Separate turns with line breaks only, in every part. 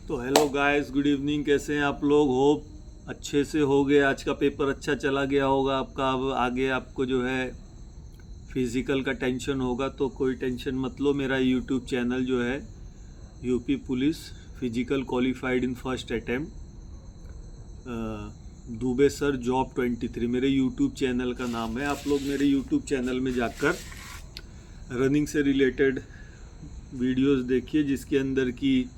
तो hello guys, good evening. कैसे हैं आप लोग? होप अच्छे से हो गए, आज का पेपर अच्छा चला गया होगा आपका। अब आगे आपको जो है फिज़िकल का टेंशन होगा, तो कोई टेंशन मत लो। मेरा यूट्यूब चैनल जो है UP police physical qualified in first attempt Dubey sir job 23 मेरे यूट्यूब चैनल का नाम है। आप लोग मेरे यूट्यूब चैनल में जाकर रनिंग से रिलेटेड वीडियोस देखिए, जिसके अंदर की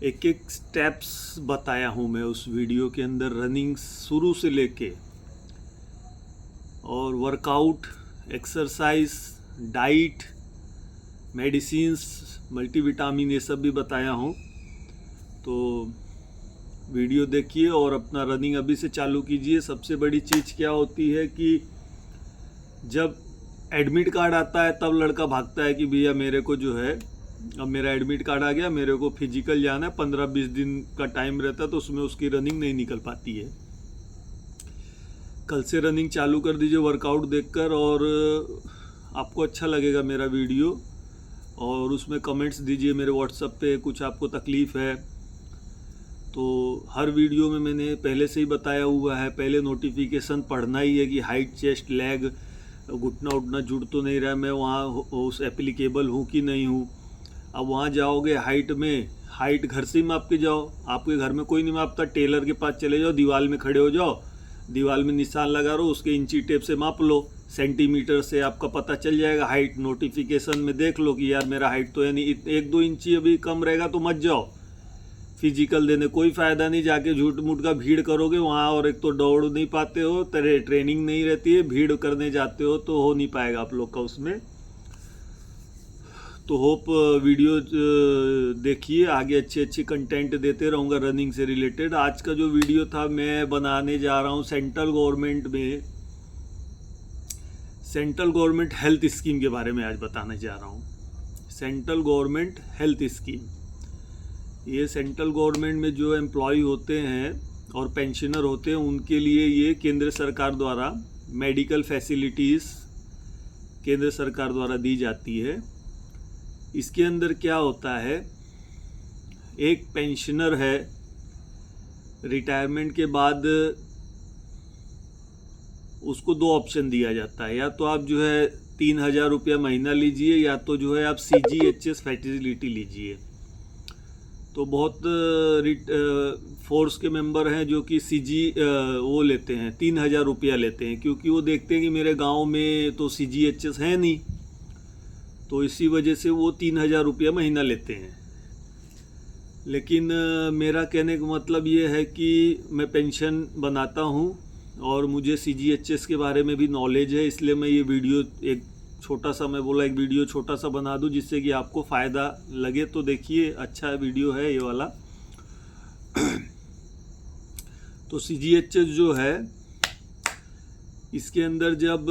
एक एक स्टेप्स बताया हूँ मैं उस वीडियो के अंदर। रनिंग शुरू से लेके और workout, exercise, diet, medicines, multivitamin, ये सब भी बताया हूँ। तो वीडियो देखिए और अपना रनिंग अभी से चालू कीजिए। सबसे बड़ी चीज़ क्या होती है कि जब एडमिट कार्ड आता है तब लड़का भागता है कि भैया मेरे को जो है, अब मेरा एडमिट कार्ड आ गया, मेरे को फिजिकल जाना है, 15-20 दिन का टाइम रहता है, तो उसमें उसकी रनिंग नहीं निकल पाती है। कल से रनिंग चालू कर दीजिए वर्कआउट देखकर, और आपको अच्छा लगेगा मेरा वीडियो। और उसमें कमेंट्स दीजिए मेरे व्हाट्सएप पे, कुछ आपको तकलीफ़ है तो। हर वीडियो में मैंने पहले से ही बताया हुआ है, पहले नोटिफिकेशन पढ़ना ही है कि हाइट, चेस्ट, लेग, घुटना उठना जुड़ तो नहीं रहा, मैं वहाँ उस एप्लीकेबल हूँ कि नहीं हूँ। अब वहाँ जाओगे हाइट में, हाइट घर से ही माप के जाओ। आपके घर में कोई नहीं मापता, टेलर के पास चले जाओ, दीवार में खड़े हो जाओ, दीवार में निशान लगा रहो, उसके इंची टेप से माप लो, सेंटीमीटर से आपका पता चल जाएगा। हाइट नोटिफिकेशन में देख लो कि यार मेरा हाइट तो यानी 1-2 इंची अभी कम रहेगा, तो मत जाओ फिजिकल देने। कोई फ़ायदा नहीं, जाके झूठ मूठ का भीड़ करोगे वहाँ, और एक तो दौड़ नहीं पाते हो, तेरे ट्रेनिंग नहीं रहती है, भीड़ करने जाते हो तो हो नहीं पाएगा आप लोग का उसमें। तो होप वीडियो देखिए, आगे अच्छे कंटेंट देते रहूँगा रनिंग से रिलेटेड। आज का जो वीडियो था मैं बनाने जा रहा हूँ सेंट्रल गवर्नमेंट में, सेंट्रल गवर्नमेंट हेल्थ स्कीम के बारे में आज बताने जा रहा हूँ। सेंट्रल गवर्नमेंट हेल्थ स्कीम, ये सेंट्रल गवर्नमेंट में जो एम्प्लॉय होते हैं और पेंशनर होते हैं उनके लिए ये केंद्र सरकार द्वारा मेडिकल फैसिलिटीज़ केंद्र सरकार द्वारा दी जाती है। इसके अंदर क्या होता है, एक पेंशनर है, रिटायरमेंट के बाद उसको 2 ऑप्शन दिया जाता है। या तो आप जो है 3,000 रुपया महीना लीजिए, या तो जो है आप CGHS फैसिलिटी लीजिए। तो बहुत फोर्स के मेंबर हैं जो कि वो लेते हैं, 3,000 रुपया लेते हैं, क्योंकि वो देखते हैं कि मेरे गांव में तो CGHS है नहीं, तो इसी वजह से वो 3,000 रुपया महीना लेते हैं। लेकिन मेरा कहने का मतलब ये है कि मैं पेंशन बनाता हूँ और मुझे CGHS के बारे में भी नॉलेज है, इसलिए मैं ये वीडियो एक छोटा सा, मैं बोला एक वीडियो छोटा सा बना दूं जिससे कि आपको फ़ायदा लगे। तो देखिए, अच्छा वीडियो है ये वाला। तो CGHS जो है, इसके अंदर जब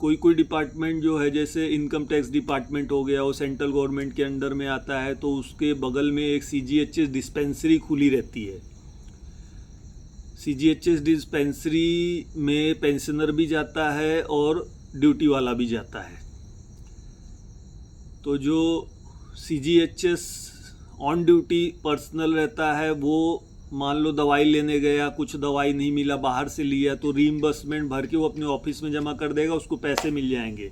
कोई डिपार्टमेंट जो है, जैसे इनकम टैक्स डिपार्टमेंट हो गया, वो सेंट्रल गवर्नमेंट के अंडर में आता है, तो उसके बगल में एक CGHS डिस्पेंसरी खुली रहती है। CGHS डिस्पेंसरी में पेंशनर भी जाता है और ड्यूटी वाला भी जाता है। तो जो CGHS ऑन ड्यूटी पर्सनल रहता है, वो मान लो दवाई लेने गया, कुछ दवाई नहीं मिला, बाहर से लिया, तो रीइंबर्समेंट भर के वो अपने ऑफिस में जमा कर देगा, उसको पैसे मिल जाएंगे।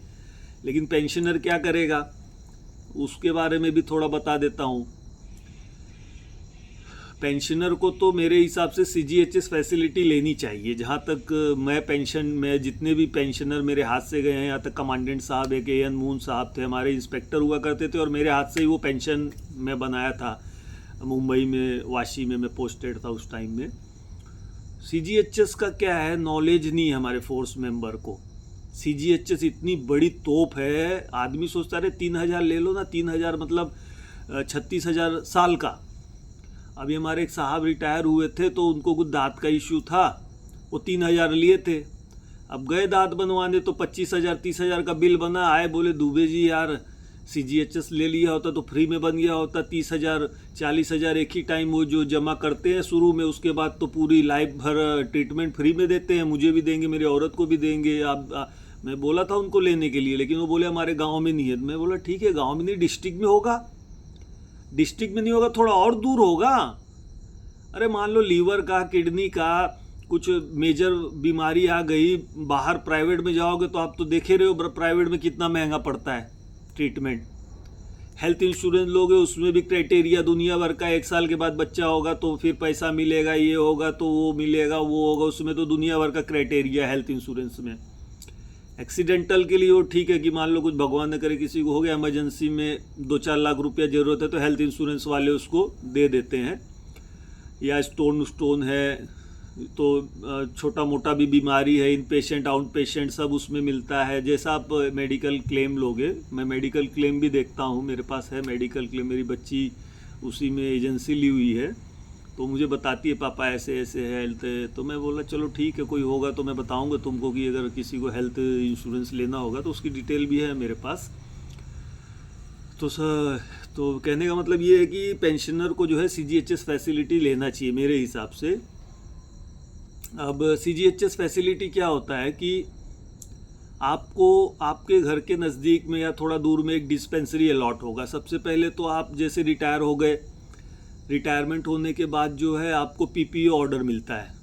लेकिन पेंशनर क्या करेगा, उसके बारे में भी थोड़ा बता देता हूँ। पेंशनर को तो मेरे हिसाब से CGHS फैसिलिटी लेनी चाहिए। जहाँ तक मैं पेंशन में, जितने भी पेंशनर मेरे हाथ से गए हैं, यहाँ तक कमांडेंट साहब, एक AN मून साहब थे, हमारे इंस्पेक्टर हुआ करते थे, और मेरे हाथ से ही वो पेंशन मैं बनाया था। मुंबई में, वाशी में मैं पोस्टेड था उस टाइम में। CGHS का क्या है, नॉलेज नहीं है हमारे फोर्स मेंबर को। CGHS इतनी बड़ी तोप है, आदमी सोचता रहे 3,000 ले लो ना, 3,000 मतलब 36,000 साल का। अभी हमारे एक साहब रिटायर हुए थे, तो उनको कुछ दांत का इश्यू था, वो 3,000 लिए थे। अब गए दांत बनवाने तो 25,000 30,000 का बिल बना। आए बोले दुबे जी यार CGHS ले लिया होता तो फ्री में बन गया होता, 30,000 40,000 एक ही टाइम वो जो जमा करते हैं शुरू में, उसके बाद तो पूरी लाइफ भर ट्रीटमेंट फ्री में देते हैं। मुझे भी देंगे, मेरी औरत को भी देंगे। आप मैं बोला था उनको लेने के लिए, लेकिन वो बोले हमारे गांव में नहीं है। मैं बोला ठीक है, गांव में नहीं, डिस्ट्रिक्ट में होगा। डिस्ट्रिक्ट में नहीं होगा, थोड़ा और दूर होगा। अरे मान लो लीवर का, किडनी का कुछ मेजर बीमारी आ गई, बाहर प्राइवेट में जाओगे तो आप तो देखे रहे हो प्राइवेट में कितना महंगा पड़ता है ट्रीटमेंट। हेल्थ इंश्योरेंस लोगे उसमें भी क्राइटेरिया दुनिया भर का, 1 साल के बाद बच्चा होगा तो फिर पैसा मिलेगा, ये होगा तो वो मिलेगा, वो होगा, उसमें तो दुनिया भर का क्राइटेरिया हेल्थ इंश्योरेंस में। एक्सीडेंटल के लिए वो ठीक है कि मान लो कुछ भगवान न करे किसी को हो गया इमरजेंसी में 2-4 लाख रुपया ज़रूरत है तो हेल्थ इंश्योरेंस वाले उसको दे देते हैं। या स्टोन है तो छोटा मोटा भी बीमारी है, इन पेशेंट आउट पेशेंट सब उसमें मिलता है। जैसा आप मेडिकल क्लेम लोगे, मैं मेडिकल क्लेम भी देखता हूँ, मेरे पास है मेडिकल क्लेम, मेरी बच्ची उसी में एजेंसी ली हुई है तो मुझे बताती है पापा ऐसे ऐसे है हेल्थ है, तो मैं बोला चलो ठीक है, कोई होगा तो मैं बताऊंगा तुमको कि अगर किसी को हेल्थ इंश्योरेंस लेना होगा तो उसकी डिटेल भी है मेरे पास। तो सर, तो कहने का मतलब ये है कि पेंशनर को जो है CGHS फैसिलिटी लेना चाहिए मेरे हिसाब से। अब CGHS फैसिलिटी क्या होता है कि आपको आपके घर के नज़दीक में या थोड़ा दूर में एक डिस्पेंसरी अलॉट होगा। सबसे पहले तो आप जैसे रिटायर हो गए, रिटायरमेंट होने के बाद जो है आपको PPO ऑर्डर मिलता है,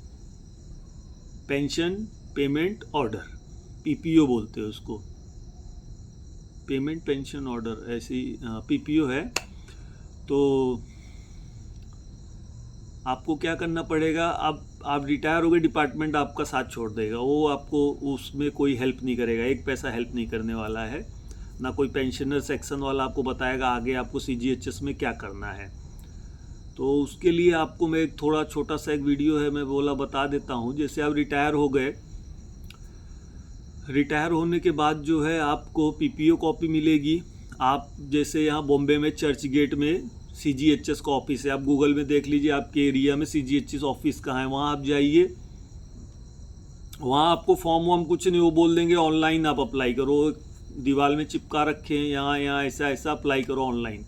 पेंशन पेमेंट ऑर्डर, PPO बोलते हैं उसको, पेमेंट पेंशन ऑर्डर, ऐसी PPO है। तो आपको क्या करना पड़ेगा, आप रिटायर हो गए, डिपार्टमेंट आपका साथ छोड़ देगा, वो आपको उसमें कोई हेल्प नहीं करेगा, एक पैसा हेल्प नहीं करने वाला है, ना कोई पेंशनर सेक्शन वाला आपको बताएगा आगे आपको CGHS में क्या करना है। तो उसके लिए आपको मैं एक थोड़ा छोटा सा एक वीडियो है, मैं बोला बता देता हूँ। जैसे आप रिटायर हो गए, रिटायर होने के बाद जो है आपको PPO कॉपी मिलेगी। आप जैसे यहाँ बॉम्बे में चर्च गेट में CGHS का ऑफिस है, आप गूगल में देख लीजिए आपके एरिया में CGHS ऑफिस कहाँ है, वहाँ आप जाइए, वहाँ आपको फॉर्म वॉर्म कुछ नहीं, वो बोल देंगे ऑनलाइन आप अप्लाई करो, दीवार में चिपका रखे हैं यहाँ यहाँ ऐसा ऐसा अप्लाई करो ऑनलाइन।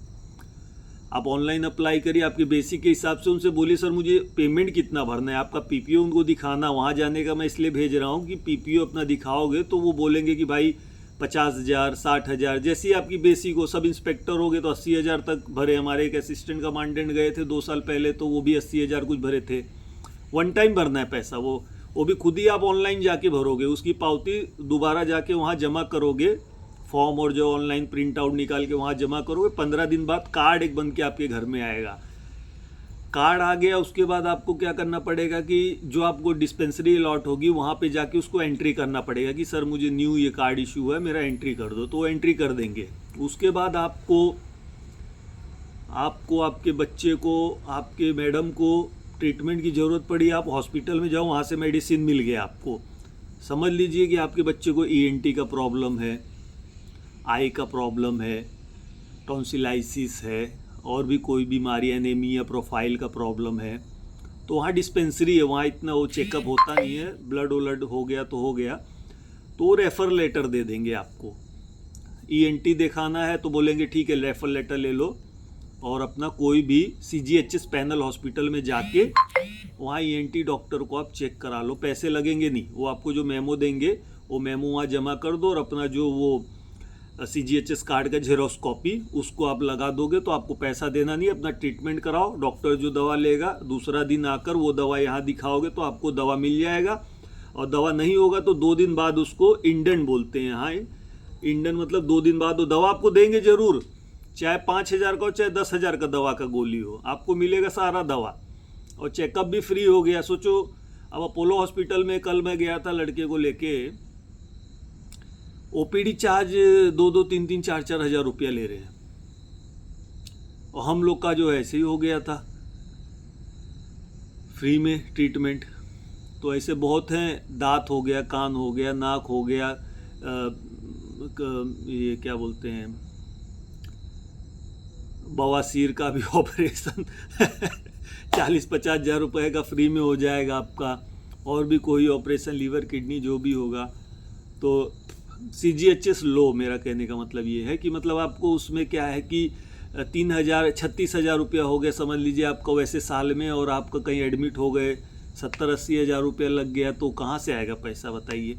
आप ऑनलाइन अप्लाई करिए, आपके बेसिक के हिसाब से उनसे बोलिए सर मुझे पेमेंट कितना भरना है, आपका PPO उनको दिखाना। वहाँ जाने का मैं इसलिए भेज रहा हूँ कि PPO अपना दिखाओगे तो वो बोलेंगे कि भाई 50,000 60,000, जैसी आपकी बेसिक हो। सब इंस्पेक्टर हो गए तो 80,000 तक भरे। हमारे एक असिस्टेंट कमांडेंट गए थे 2 साल पहले तो वो भी 80,000 कुछ भरे थे। 1 टाइम भरना है पैसा, वो भी खुद ही आप ऑनलाइन जाके भरोगे, उसकी पावती दोबारा जाके वहाँ जमा करोगे, फॉर्म और जो ऑनलाइन प्रिंट आउट निकाल के वहाँ जमा करोगे। 15 दिन बाद कार्ड एक बन के आपके घर में आएगा। कार्ड आ गया, उसके बाद आपको क्या करना पड़ेगा कि जो आपको डिस्पेंसरी अलॉट होगी वहाँ पे जाके उसको एंट्री करना पड़ेगा कि सर मुझे न्यू ये कार्ड इशू है, मेरा एंट्री कर दो, तो वो एंट्री कर देंगे। उसके बाद आपको आपके बच्चे को, आपके मैडम को ट्रीटमेंट की ज़रूरत पड़ी, आप हॉस्पिटल में जाओ, वहाँ से मेडिसिन मिल गया आपको। समझ लीजिए कि आपके बच्चे को ENT का प्रॉब्लम है, आई का प्रॉब्लम है, टॉन्सिलाइसिस है, और भी कोई बीमारी, एनीमिया प्रोफाइल का प्रॉब्लम है, तो वहाँ डिस्पेंसरी है, वहाँ इतना वो चेकअप होता नहीं है, ब्लड वलड हो गया तो हो गया, तो रेफ़र लेटर दे देंगे आपको। ENT दिखाना है तो बोलेंगे ठीक है रेफ़र लेटर ले लो, और अपना कोई भी CGHS पैनल हॉस्पिटल में जाके वहाँ ENT डॉक्टर को आप चेक करा लो, पैसे लगेंगे नहीं। वो आपको जो मेमो देंगे वो मेमो वहाँ जमा कर दो, और अपना जो वो CGHS कार्ड का जेरोक्स कॉपी उसको आप लगा दोगे तो आपको पैसा देना नहीं, अपना ट्रीटमेंट कराओ। डॉक्टर जो दवा लेगा दूसरा दिन आकर वो दवा यहाँ दिखाओगे तो आपको दवा मिल जाएगा, और दवा नहीं होगा तो 2 दिन बाद उसको इंडेंट बोलते हैं यहाँ। इंडेंट मतलब 2 दिन बाद वो दवा आपको देंगे ज़रूर, चाहे 5,000 का हो चाहे 10,000 का दवा का गोली हो, आपको मिलेगा सारा दवा, और चेकअप भी फ्री हो गया। सोचो अब अपोलो हॉस्पिटल में कल मैं गया था लड़के को लेके, OPD चार्ज 2-2 3-3 4-4 हज़ार रुपया ले रहे हैं, और हम लोग का जो ऐसे ही हो गया था फ्री में ट्रीटमेंट। तो ऐसे बहुत हैं, दांत हो गया, कान हो गया, नाक हो गया, ये क्या बोलते हैं, बवासीर का भी ऑपरेशन 40-50 हज़ार रुपये का फ्री में हो जाएगा आपका, और भी कोई ऑपरेशन लीवर किडनी जो भी होगा। तो CGHS लो, मेरा कहने का मतलब ये है कि मतलब आपको उसमें क्या है कि 36,000 रुपया हो गया समझ लीजिए आपका वैसे साल में, और आपका कहीं एडमिट हो गए 70-80 हज़ार रुपया लग गया, तो कहाँ से आएगा पैसा बताइए।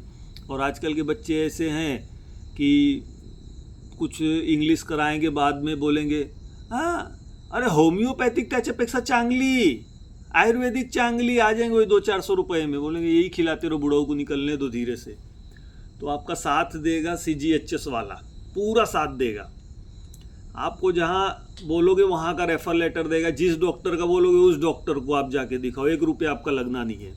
और आजकल के बच्चे ऐसे हैं कि कुछ इंग्लिश कराएंगे बाद में बोलेंगे हाँ अरे होम्योपैथिक त्याच्यापेक्षा चांगली, आयुर्वेदिक चांगली, आ जाएंगे वही 200-400 रुपये में, बोलेंगे यही खिलाते रहो बुढ़ाओं को, निकलने दो धीरे से। तो आपका साथ देगा CGHS वाला, पूरा साथ देगा। आपको जहाँ बोलोगे वहाँ का रेफर लेटर देगा, जिस डॉक्टर का बोलोगे उस डॉक्टर को आप जाके दिखाओ, 1 रुपया आपका लगना नहीं है।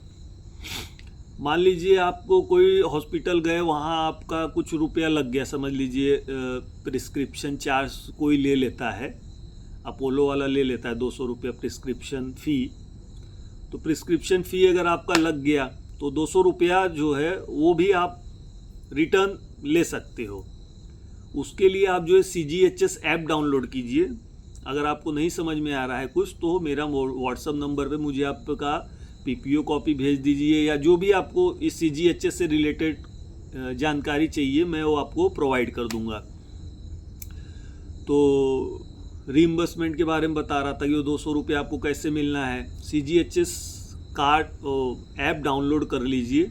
मान लीजिए आपको कोई हॉस्पिटल गए, वहाँ आपका कुछ रुपया लग गया, समझ लीजिए प्रिस्क्रिप्शन चार्ज कोई ले लेता है, अपोलो वाला ले लेता है 200 रुपया प्रिस्क्रिप्शन फ़ी। तो प्रिस्क्रिप्शन फ़ी अगर आपका लग गया तो 200 रुपया जो है वो भी आप रिटर्न ले सकते हो। उसके लिए आप जो है CGHS ऐप डाउनलोड कीजिए। अगर आपको नहीं समझ में आ रहा है कुछ तो मेरा व्हाट्सअप नंबर पे मुझे आपका PPO कॉपी भेज दीजिए, या जो भी आपको इस CGHS से रिलेटेड जानकारी चाहिए मैं वो आपको प्रोवाइड कर दूंगा। तो रीइंबर्समेंट के बारे में बता रहा था कि वो 200 रुपये आपको कैसे मिलना है। CGHS कार्ड ऐप डाउनलोड कर लीजिए,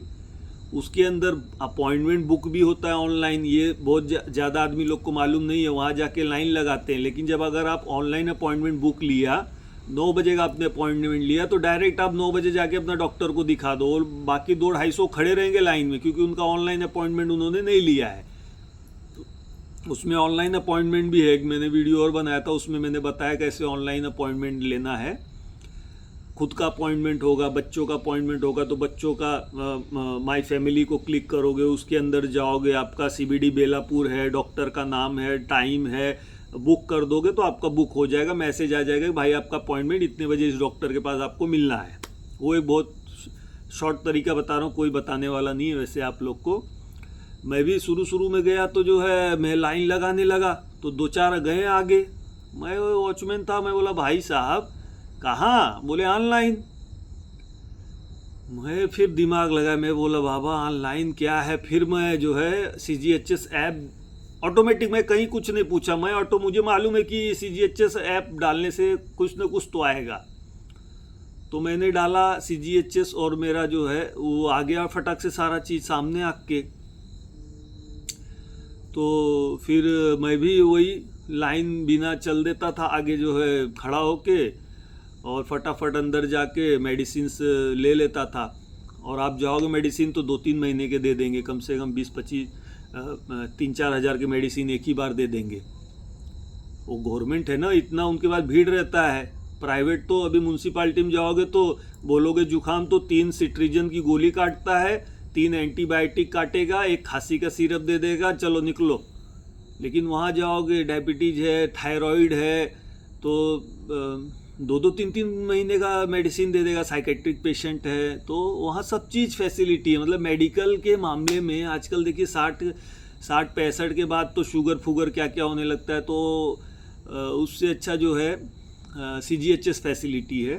उसके अंदर अपॉइंटमेंट बुक भी होता है ऑनलाइन। ये बहुत ज़्यादा आदमी लोग को मालूम नहीं है, वहाँ जाके लाइन लगाते हैं। लेकिन जब अगर आप ऑनलाइन अपॉइंटमेंट बुक लिया, 9 बजे का आपने अपॉइंटमेंट लिया, तो डायरेक्ट आप 9 बजे जाके अपना डॉक्टर को दिखा दो, और बाकी 200-250 खड़े रहेंगे लाइन में, क्योंकि उनका ऑनलाइन अपॉइंटमेंट उन्होंने नहीं लिया है। उसमें ऑनलाइन अपॉइंटमेंट भी है, एक मैंने वीडियो और बनाया था, उसमें मैंने बताया कैसे ऑनलाइन अपॉइंटमेंट लेना है। खुद का अपॉइंटमेंट होगा, बच्चों का अपॉइंटमेंट होगा तो बच्चों का माई फैमिली को क्लिक करोगे, उसके अंदर जाओगे, आपका CBD बेलापुर है, डॉक्टर का नाम है, टाइम है, बुक कर दोगे तो आपका बुक हो जाएगा। मैसेज आ जाएगा कि भाई आपका अपॉइंटमेंट इतने बजे इस डॉक्टर के पास आपको मिलना है। वो एक बहुत शॉर्ट तरीका बता रहा हूँ, कोई बताने वाला नहीं है वैसे आप लोग को। मैं भी शुरू में गया तो जो है मैं लाइन लगाने लगा, तो 2-4 गए आगे, मैं वॉचमैन था, मैं बोला भाई साहब कहाँ? बोले ऑनलाइन। मैं फिर दिमाग लगा, मैं बोला बाबा ऑनलाइन क्या है। फिर मैं जो है CGHS ऐप ऑटोमेटिक, मैं कहीं कुछ नहीं पूछा, मैं मुझे मालूम है कि CGHS ऐप डालने से कुछ न कुछ तो आएगा। तो मैंने डाला CGHS और मेरा जो है वो आ गया फटाक से सारा चीज़ सामने आके। तो फिर मैं भी वही लाइन बिना चल देता था आगे जो है खड़ा होके, और फटाफट अंदर जाके मेडिसिन्स ले लेता था। और आप जाओगे मेडिसिन तो 2-3 महीने के दे देंगे, कम से कम 20-25 3-4 हज़ार के मेडिसिन एक ही बार दे देंगे। वो गवर्नमेंट है ना, इतना उनके पास भीड़ रहता है। प्राइवेट तो अभी म्यूनसिपाल्टी में जाओगे तो बोलोगे जुखाम तो 3 सिट्रीजन की गोली काटता है, 3 एंटीबायोटिक काटेगा, 1 खांसी का सिरप दे देगा, चलो निकलो। लेकिन वहाँ जाओगे डायबिटीज है, थायराइड है, तो 2-2, 3-3 महीने का मेडिसिन दे देगा। साइकेट्रिक पेशेंट है तो वहाँ सब चीज़ फैसिलिटी है। मतलब मेडिकल के मामले में आजकल देखिए 60-65 के बाद तो शुगर क्या क्या होने लगता है, तो उससे अच्छा जो है CGHS फैसिलिटी है।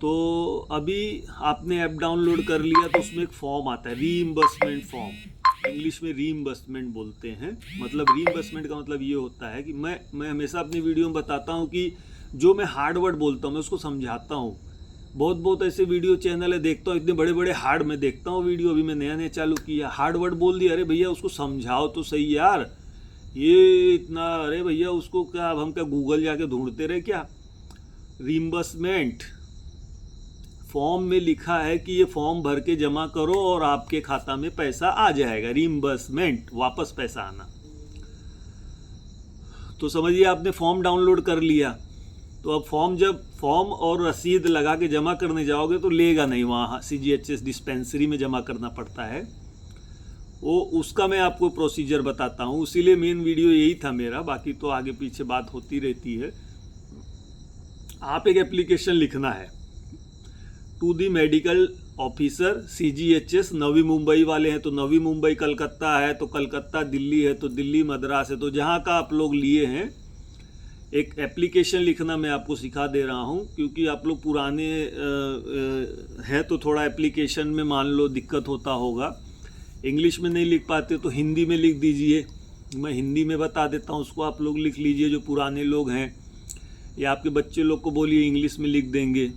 तो अभी आपने ऐप डाउनलोड कर लिया तो उसमें एक फॉर्म आता है, रीइंबर्समेंट फॉर्म, इंग्लिश में रीइंबर्समेंट बोलते हैं। मतलब रीइंबर्समेंट का मतलब ये होता है कि मैं हमेशा अपनी वीडियो में बताता हूँ कि जो मैं हार्ड वर्ड बोलता हूँ मैं उसको समझाता हूँ। बहुत ऐसे वीडियो चैनल है, देखता हूँ इतने बड़े हार्ड में देखता हूँ वीडियो, अभी मैं नया चालू किया, हार्ड वर्ड बोल दिया, अरे भैया उसको समझाओ तो सही यार, ये इतना, अरे भैया उसको क्या, अब हम क्या गूगल जाके ढूंढते रहे क्या। रीइंबर्समेंट फॉर्म में लिखा है कि ये फॉर्म भर के जमा करो और आपके खाता में पैसा आ जाएगा। रीइंबर्समेंट, वापस पैसा आना। तो समझिए आपने फॉर्म डाउनलोड कर लिया, तो अब जब फॉर्म और रसीद लगा के जमा करने जाओगे तो लेगा नहीं, वहाँ CGHS डिस्पेंसरी में जमा करना पड़ता है। वो उसका मैं आपको प्रोसीजर बताता हूँ, इसीलिए मेन वीडियो यही था मेरा, बाकी तो आगे पीछे बात होती रहती है। आप एक एप्लीकेशन लिखना है to the medical officer CGHS। Navi Mumbai वाले हैं तो नवी मुंबई, कलकत्ता है तो कलकत्ता, दिल्ली है तो दिल्ली, मद्रास है तो जहाँ का आप लोग लिए हैं, एक एप्लीकेशन लिखना मैं आपको सिखा दे रहा हूँ। क्योंकि आप लोग पुराने हैं तो थोड़ा एप्लीकेशन में मान लो दिक्कत होता होगा, इंग्लिश में नहीं लिख पाते तो हिंदी में लिख दीजिए। मैं हिंदी में बता देता हूँ, उसको आप लोग लिख लीजिए जो पुराने लोग हैं, या आपके बच्चे लोग को बोलिए इंग्लिश में लिख देंगे।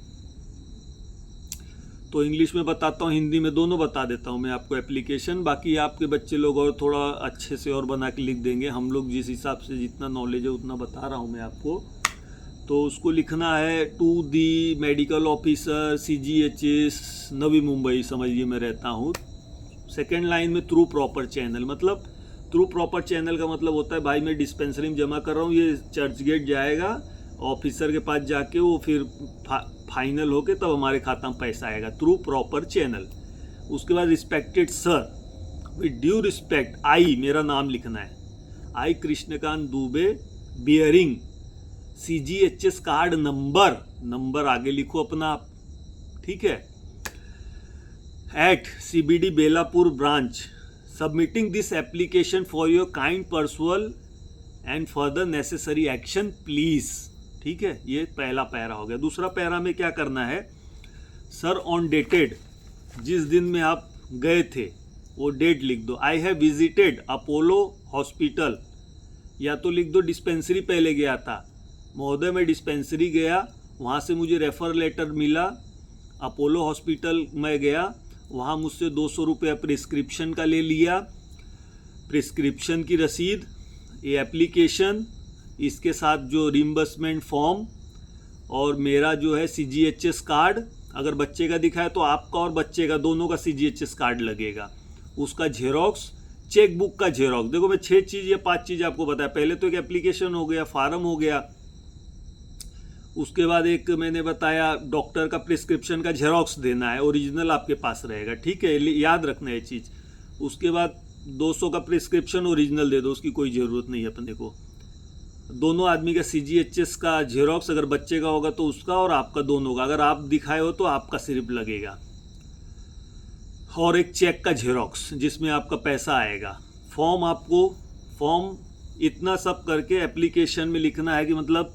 तो इंग्लिश में बताता हूँ, हिंदी में, दोनों बता देता हूँ मैं आपको एप्लीकेशन। बाकी आपके बच्चे लोग और थोड़ा अच्छे से और बना के लिख देंगे। हम लोग जिस हिसाब से जितना नॉलेज है उतना बता रहा हूँ मैं आपको। तो उसको लिखना है to the medical officer CGHS Navi Mumbai, समझिए मैं रहता हूँ। सेकेंड लाइन में थ्रू प्रॉपर चैनल, मतलब थ्रू प्रॉपर चैनल का मतलब होता है भाई मैं डिस्पेंसरी में जमा कर रहा हूँ, ये चर्च गेट जाएगा, ऑफिसर के पास जाके वो फिर फाइनल होके तब हमारे खाता में पैसा आएगा, थ्रू प्रॉपर चैनल। उसके बाद respected sir, with due respect, I मेरा नाम लिखना है, I Krishnakant Dubey, bearing CGHS card number आगे लिखो अपना आप, ठीक है, at CBD Belapur branch, submitting this application for your kind personal and further necessary action please, ठीक है। ये पहला पैरा हो गया। दूसरा पैरा में क्या करना है, सर ऑन डेटेड, जिस दिन में आप गए थे वो डेट लिख दो। आई हैव विजिटेड अपोलो हॉस्पिटल, या तो लिख दो डिस्पेंसरी पहले गया था, महोदय मैं डिस्पेंसरी गया, वहाँ से मुझे रेफर लेटर मिला, अपोलो हॉस्पिटल में गया, वहाँ मुझसे 200 रुपये प्रिस्क्रिप्शन का ले लिया, प्रिस्क्रिप्शन की रसीद, ये एप्लीकेशन, इसके साथ जो रिम्बर्समेंट फॉर्म, और मेरा जो है CGHS कार्ड, अगर बच्चे का दिखा है तो आपका और बच्चे का दोनों का CGHS कार्ड लगेगा, उसका झेरॉक्स, चेकबुक का झेरॉक्स। देखो मैं 6 चीज़ या 5 चीज़ आपको बताया। पहले तो एक एप्लीकेशन हो गया, फार्म हो गया, उसके बाद एक मैंने बताया डॉक्टर का प्रिस्क्रिप्शन का झेरॉक्स देना है, ओरिजिनल आपके पास रहेगा, ठीक है, याद रखना है चीज़। उसके बाद 200 का प्रिस्क्रिप्शन ओरिजिनल दे दो, उसकी कोई ज़रूरत नहीं है अपने को। दोनों आदमी का CGHS का झेरॉक्स, अगर बच्चे का होगा तो उसका और आपका दोनों का, अगर आप दिखाए हो तो आपका सिर्फ लगेगा, और एक चेक का झेरॉक्स जिसमें आपका पैसा आएगा। फॉर्म इतना सब करके एप्लीकेशन में लिखना है कि मतलब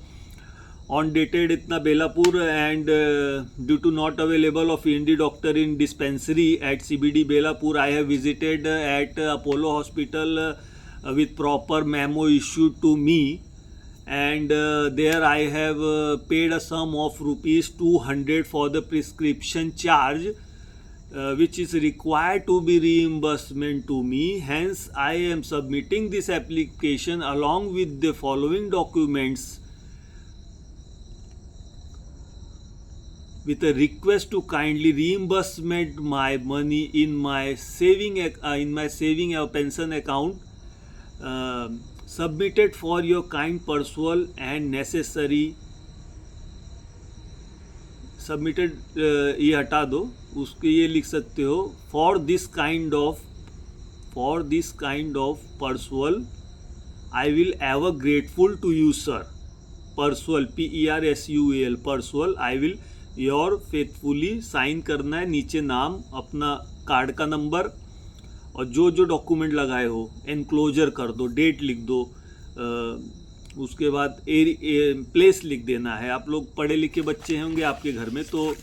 ऑन डेटेड इतना Belapur and due to not available of indie doctor in dispensary at CBD Belapur, I have visited at Apollo hospital with proper memo issued to me, and there I have paid a sum of rupees 200 for the prescription charge, which is required to be reimbursement to me. Hence I am submitting this application along with the following documents with a request to kindly reimbursement my money in my saving pension account submitted for your kind personal and necessary submitted, ये हटा दो, उसके ये लिख सकते हो for this kind of personal I will ever grateful to you sir, personal PERSUAL, personal I will your faithfully, sign करना है, नीचे नाम, अपना कार्ड का नंबर, और जो जो डॉक्यूमेंट लगाए हो एनक्लोजर कर दो, डेट लिख दो, उसके बाद प्लेस लिख देना है। आप लोग पढ़े लिखे बच्चे होंगे आपके घर में तो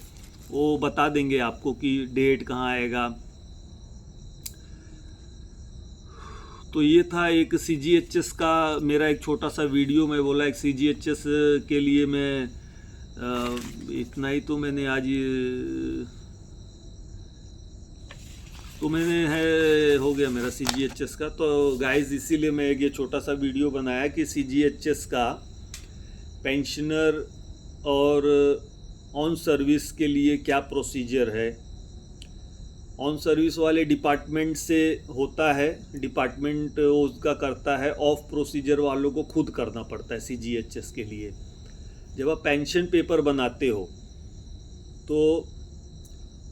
वो बता देंगे आपको कि डेट कहाँ आएगा। तो ये था एक CGHS का मेरा एक छोटा सा वीडियो। मैं बोला एक CGHS के लिए मैं इतना ही तो मैंने आज तो मैंने है हो गया मेरा CGHS का। तो गाइस इसीलिए मैं एक ये छोटा सा वीडियो बनाया कि CGHS का पेंशनर और ऑन सर्विस के लिए क्या प्रोसीजर है। ऑन सर्विस वाले डिपार्टमेंट से होता है, डिपार्टमेंट उसका करता है, ऑफ प्रोसीजर वालों को खुद करना पड़ता है CGHS के लिए। जब आप पेंशन पेपर बनाते हो तो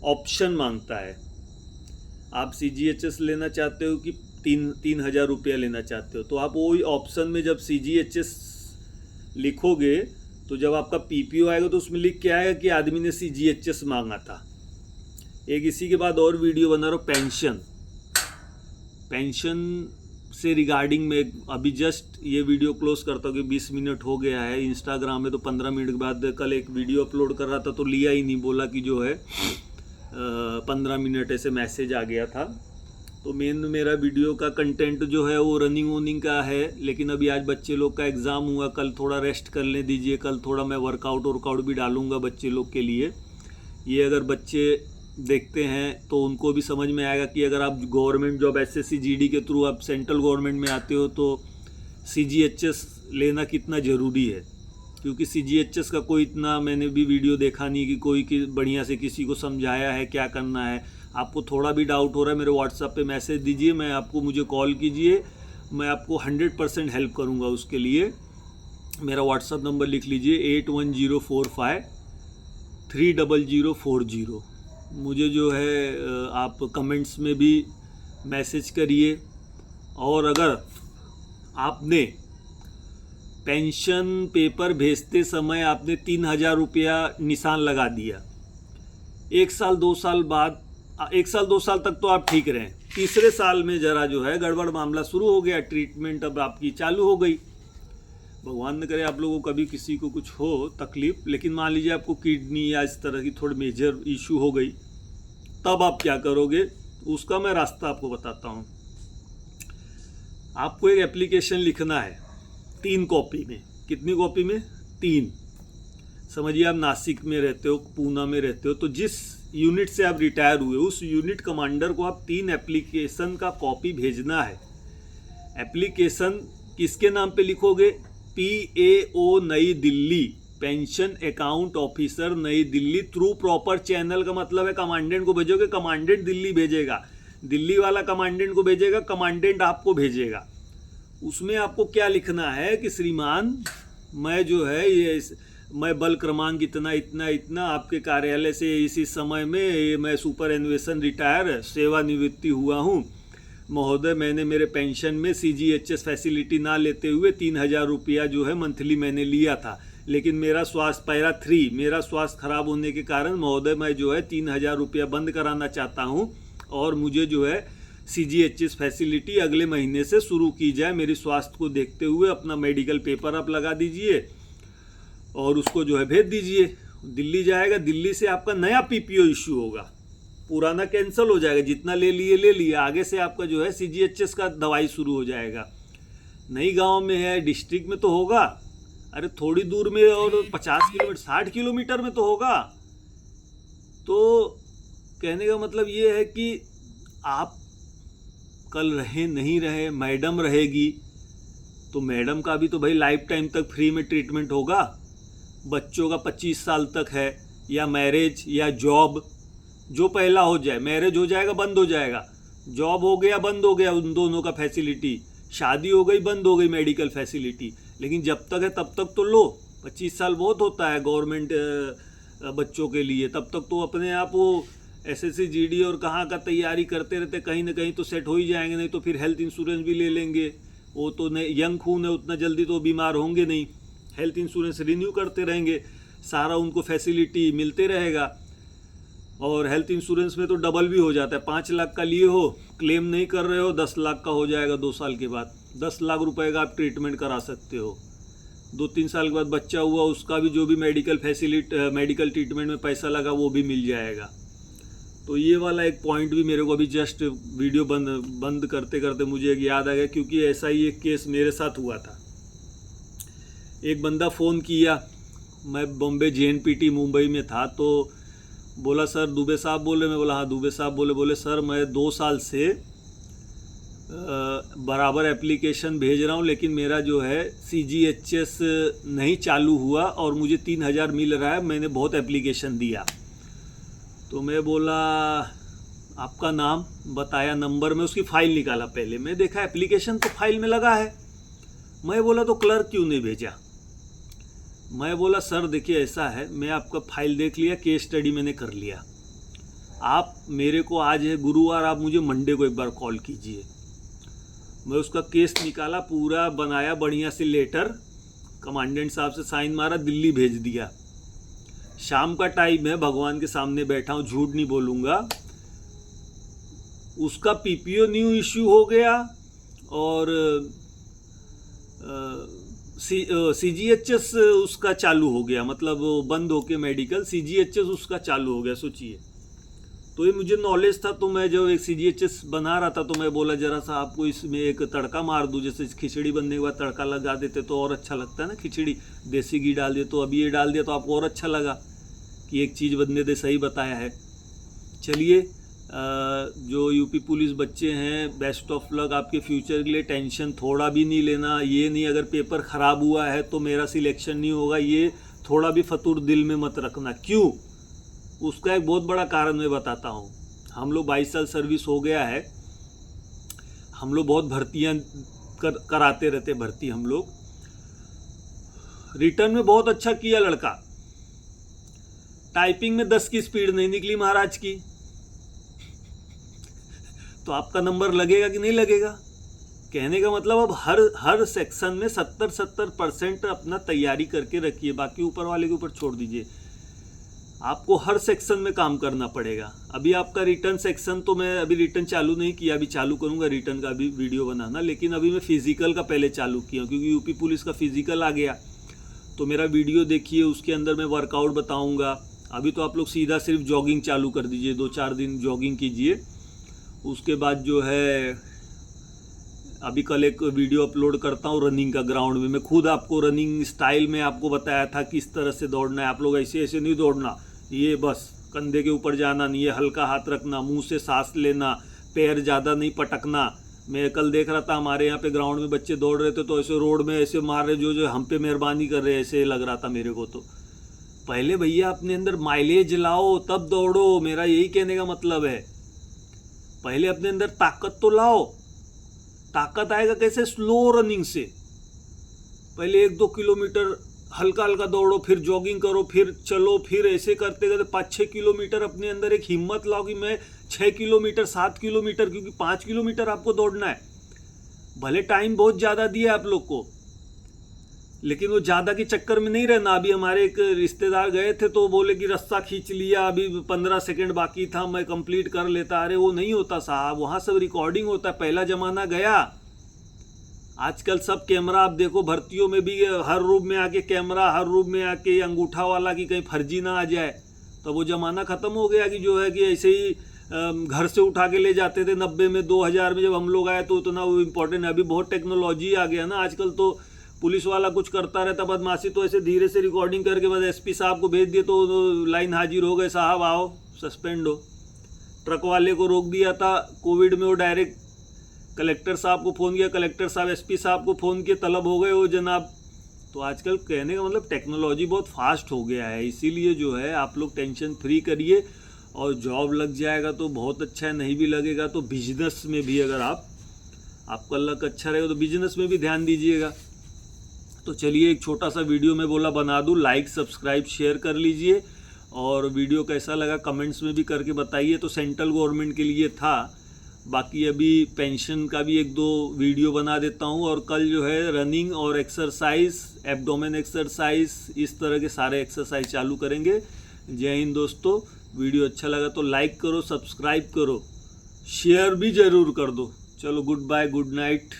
ऑप्शन मांगता है, आप CGHS लेना चाहते हो कि 3,000 रुपया लेना चाहते हो, तो आप वही ऑप्शन में जब CGHS लिखोगे तो जब आपका PPO आएगा तो उसमें लिख के आएगा कि आदमी ने CGHS मांगा था। एक इसी के बाद और वीडियो बना रहा हूँ पेंशन से रिगार्डिंग में। अभी जस्ट ये वीडियो क्लोज करता हूँ कि 20 मिनट हो गया है। इंस्टाग्राम में तो 15 मिनट के बाद कल एक वीडियो अपलोड कर रहा था तो लिया ही नहीं, बोला कि जो है 15 मिनट ऐसे मैसेज आ गया था। तो मेरा वीडियो का कंटेंट जो है वो रनिंग वोनिंग का है, लेकिन अभी आज बच्चे लोग का एग्ज़ाम हुआ, कल थोड़ा रेस्ट करने दीजिए, कल थोड़ा मैं वर्कआउट भी डालूंगा बच्चे लोग के लिए। ये अगर बच्चे देखते हैं तो उनको भी समझ में आएगा कि अगर आप गवर्नमेंट जॉब SSC GD के थ्रू आप सेंट्रल गवर्नमेंट में आते हो तो CGHS लेना कितना ज़रूरी है। क्योंकि CGHS का कोई इतना मैंने भी वीडियो देखा नहीं कि कोई बढ़िया से किसी को समझाया है क्या करना है। आपको थोड़ा भी डाउट हो रहा है मेरे व्हाट्सएप पे मैसेज दीजिए, मुझे कॉल कीजिए, मैं आपको 100% हेल्प करूँगा। उसके लिए मेरा व्हाट्सएप नंबर लिख लीजिए 811045300040। मुझे जो है आप कमेंट्स में भी मैसेज करिए। और अगर आपने पेंशन पेपर भेजते समय आपने 3000 रुपया निशान लगा दिया, 1 साल 2 साल बाद, 1 साल 2 साल तक तो आप ठीक रहें, तीसरे साल में ज़रा जो है गड़बड़ मामला शुरू हो गया, ट्रीटमेंट अब आपकी चालू हो गई। भगवान न करे आप लोगों को कभी किसी को कुछ हो तकलीफ, लेकिन मान लीजिए आपको किडनी या इस तरह की थोड़ी मेजर इशू हो गई, तब आप क्या करोगे उसका मैं रास्ता आपको बताता हूँ। आपको एक एप्लीकेशन लिखना है 3 कॉपी में। कितनी कॉपी में? 3। समझिए आप नासिक में रहते हो, पूना में रहते हो, तो जिस यूनिट से आप रिटायर हुए उस यूनिट कमांडर को आप 3 एप्लीकेशन का कॉपी भेजना है। एप्लीकेशन किसके नाम पे लिखोगे? PAO नई दिल्ली, पेंशन अकाउंट ऑफिसर नई दिल्ली, थ्रू प्रॉपर चैनल का मतलब है कमांडेंट को भेजोगे, कमांडेंट दिल्ली भेजेगा, दिल्ली वाला कमांडेंट को भेजेगा, कमांडेंट आपको भेजेगा। उसमें आपको क्या लिखना है कि श्रीमान मैं जो है मैं बल क्रमांक इतना इतना इतना आपके कार्यालय से इसी समय में मैं सुपरएनुएशन रिटायर सेवानिवृत्ति हुआ हूँ महोदय, मैंने मेरे पेंशन में CGHS फैसिलिटी ना लेते हुए 3000 रुपया जो है मंथली मैंने लिया था, लेकिन मेरा स्वास्थ्य पैरा 3 मेरा स्वास्थ्य खराब होने के कारण महोदय मैं जो है 3000 रुपया बंद कराना चाहता हूँ और मुझे जो है CGHS फैसिलिटी अगले महीने से शुरू की जाए। मेरे स्वास्थ्य को देखते हुए अपना मेडिकल पेपर आप लगा दीजिए और उसको जो है भेज दीजिए। दिल्ली जाएगा, दिल्ली से आपका नया PPO इश्यू होगा, पुराना कैंसिल हो जाएगा, जितना ले लिए, आगे से आपका जो है CGHS का दवाई शुरू हो जाएगा। नई गांव में है, डिस्ट्रिक्ट में तो होगा, अरे थोड़ी दूर में और 50 किलोमीटर 60 किलोमीटर में तो होगा। तो कहने का मतलब ये है कि आप कल रहे नहीं रहे, मैडम रहेगी तो मैडम का भी तो भाई लाइफ टाइम तक फ्री में ट्रीटमेंट होगा। बच्चों का 25 साल तक है, या मैरिज या जॉब, जो पहला हो जाए, मैरिज हो जाएगा बंद हो जाएगा, जॉब हो गया बंद हो गया, उन दोनों का फैसिलिटी, शादी हो गई बंद हो गई मेडिकल फैसिलिटी, लेकिन जब तक है तब तक तो लो। 25 साल बहुत होता है गवर्नमेंट बच्चों के लिए, तब तक तो अपने आप वो SSC GD और कहाँ का तैयारी करते रहते, कहीं ना कहीं तो सेट हो ही जाएंगे, नहीं तो फिर हेल्थ इंश्योरेंस भी ले लेंगे। वो तो यंग खून है, उतना जल्दी तो बीमार होंगे नहीं, हेल्थ इंश्योरेंस रिन्यू करते रहेंगे, सारा उनको फैसिलिटी मिलते रहेगा। और हेल्थ इंश्योरेंस में तो डबल भी हो जाता है, 5 लाख का लिए हो, क्लेम नहीं कर रहे हो, 10 लाख का हो जाएगा 2 साल के बाद, 10 लाख रुपए का आप ट्रीटमेंट करा सकते हो। 2-3 साल के बाद बच्चा हुआ, उसका भी जो भी मेडिकल मेडिकल ट्रीटमेंट में पैसा लगा वो भी मिल जाएगा। तो ये वाला एक पॉइंट भी मेरे को अभी जस्ट वीडियो बंद करते करते मुझे एक याद आ गया, क्योंकि ऐसा ही एक केस मेरे साथ हुआ था। एक बंदा फ़ोन किया, मैं बॉम्बे JNPT मुंबई में था, तो बोला सर दुबे साहब बोले, मैं बोला हाँ दुबे साहब बोले। बोले सर मैं 2 साल से बराबर एप्लीकेशन भेज रहा हूँ, लेकिन मेरा जो है CGHS नहीं चालू हुआ और मुझे 3000 मिल रहा है, मैंने बहुत एप्लीकेशन दिया। तो मैं बोला आपका नाम बताया, नंबर में उसकी फ़ाइल निकाला, पहले मैं देखा एप्लीकेशन तो फाइल में लगा है। मैं बोला तो क्लर्क क्यों नहीं भेजा? मैं बोला सर देखिए ऐसा है, मैं आपका फाइल देख लिया, केस स्टडी मैंने कर लिया, आप मेरे को आज है गुरुवार, आप मुझे मंडे को एक बार कॉल कीजिए। मैं उसका केस निकाला, पूरा बनाया बढ़िया से लेटर, कमांडेंट साहब से साइन मारा, दिल्ली भेज दिया। शाम का टाइम है, भगवान के सामने बैठा हूँ, झूठ नहीं बोलूँगा, उसका PPO न्यू इश्यू हो गया और CGHS उसका चालू हो गया, मतलब बंद होके मेडिकल, CGHS उसका चालू हो गया। सोचिए, तो ये मुझे नॉलेज था, तो मैं जब एक CGHS बना रहा था तो मैं बोला जरा सा आपको इसमें एक तड़का मार दूँ, जैसे खिचड़ी बनने के बाद तड़का लगा देते तो और अच्छा लगता है ना, खिचड़ी देसी घी डाल दिया, तो अभी ये डाल दिया तो आपको और अच्छा लगा कि एक चीज़ बंदे ने सही बताया है। चलिए, जो यूपी पुलिस बच्चे हैं, बेस्ट ऑफ लक आपके फ्यूचर के लिए। टेंशन थोड़ा भी नहीं लेना, ये नहीं अगर पेपर ख़राब हुआ है तो मेरा सिलेक्शन नहीं होगा, ये थोड़ा भी फतूर दिल में मत रखना। क्यों? उसका एक बहुत बड़ा कारण मैं बताता हूँ। हम लोग 22 साल सर्विस हो गया है, हम लोग बहुत भर्तियाँ कराते रहते, भर्ती हम लोग। रिटर्न में बहुत अच्छा किया लड़का, टाइपिंग में 10 की स्पीड नहीं निकली महाराज की, तो आपका नंबर लगेगा कि नहीं लगेगा? कहने का मतलब अब हर सेक्शन में 70% अपना तैयारी करके रखिए, बाकी ऊपर वाले के ऊपर छोड़ दीजिए। आपको हर सेक्शन में काम करना पड़ेगा। अभी आपका रिटर्न सेक्शन, तो मैं अभी रिटर्न चालू नहीं किया, अभी चालू करूंगा रिटर्न का भी वीडियो बनाना, लेकिन अभी मैं फिजिकल का पहले चालू किया क्योंकि यूपी पुलिस का फिजिकल आ गया। तो मेरा वीडियो देखिए, उसके अंदर मैं वर्कआउट बताऊंगा। अभी तो आप लोग सीधा सिर्फ जॉगिंग चालू कर दीजिए, 2-4 दिन जॉगिंग कीजिए। उसके बाद जो है अभी कल एक वीडियो अपलोड करता हूँ रनिंग का, ग्राउंड में मैं खुद आपको रनिंग स्टाइल में आपको बताया था किस तरह से दौड़ना है। आप लोग ऐसे ऐसे नहीं दौड़ना, ये बस कंधे के ऊपर जाना नहीं, ये हल्का हाथ रखना, मुंह से सांस लेना, पैर ज़्यादा नहीं पटकना। मैं कल देख रहा था हमारे यहाँ पे ग्राउंड में बच्चे दौड़ रहे थे, तो ऐसे रोड में ऐसे मार रहे, जो हम पे मेहरबानी कर रहे, ऐसे लग रहा था मेरे को। तो पहले भैया अपने अंदर माइलेज लाओ तब दौड़ो, मेरा यही कहने का मतलब है। पहले अपने अंदर ताकत तो लाओ। ताकत आएगा कैसे? स्लो रनिंग से। पहले 1-2 किलोमीटर हल्का हल्का दौड़ो, फिर जॉगिंग करो, फिर चलो, फिर ऐसे करते करते 5-6 किलोमीटर अपने अंदर एक हिम्मत लाओ कि मैं 6 किलोमीटर 7 किलोमीटर, क्योंकि 5 किलोमीटर आपको दौड़ना है। भले टाइम बहुत ज़्यादा दिया आप लोग को, लेकिन वो ज़्यादा के चक्कर में नहीं रहना। अभी हमारे एक रिश्तेदार गए थे तो बोले कि रास्ता खींच लिया, अभी 15 सेकंड बाकी था, मैं कंप्लीट कर लेता। अरे वो नहीं होता साहब, वहाँ सब रिकॉर्डिंग होता है। पहला ज़माना गया। आजकल सब कैमरा, आप देखो भर्तियों में भी हर रूम में आके कैमरा, हर रूम में आके अंगूठा वाला की कहीं फर्जी ना आ जाए। तो वो ज़माना ख़त्म हो गया कि जो है कि ऐसे ही घर से उठा के ले जाते थे। 90 में 2000 में जब हम लोग आए तो उतना वो इम्पोर्टेंट है। अभी बहुत टेक्नोलॉजी आ गया ना आजकल। तो पुलिस वाला कुछ करता रहता बदमाशी, तो ऐसे धीरे से रिकॉर्डिंग करके बस एसपी साहब को भेज दिए तो लाइन हाजिर हो गए, साहब आओ सस्पेंड हो। ट्रक वाले को रोक दिया था कोविड में, वो डायरेक्ट कलेक्टर साहब को फ़ोन किया, कलेक्टर साहब एसपी साहब को फ़ोन किए, तलब हो गए वो जनाब। तो आजकल कहने का मतलब टेक्नोलॉजी बहुत फास्ट हो गया है, इसीलिए जो है आप लोग टेंशन फ्री करिए। और जॉब लग जाएगा तो बहुत अच्छा है, नहीं भी लगेगा तो बिजनेस में भी अगर आपका लक अच्छा रहेगा तो बिजनेस में भी ध्यान दीजिएगा। तो चलिए एक छोटा सा वीडियो में बोला बना दूं, लाइक सब्सक्राइब शेयर कर लीजिए। और वीडियो कैसा लगा कमेंट्स में भी करके बताइए। तो सेंट्रल गवर्नमेंट के लिए था, बाकी अभी पेंशन का भी 1-2 वीडियो बना देता हूं। और कल जो है रनिंग और एक्सरसाइज, एब्डोमेन एक्सरसाइज, इस तरह के सारे एक्सरसाइज चालू करेंगे। जय हिंद दोस्तों। वीडियो अच्छा लगा तो लाइक करो, सब्सक्राइब करो, शेयर भी ज़रूर कर दो। चलो गुड बाय, गुड नाइट।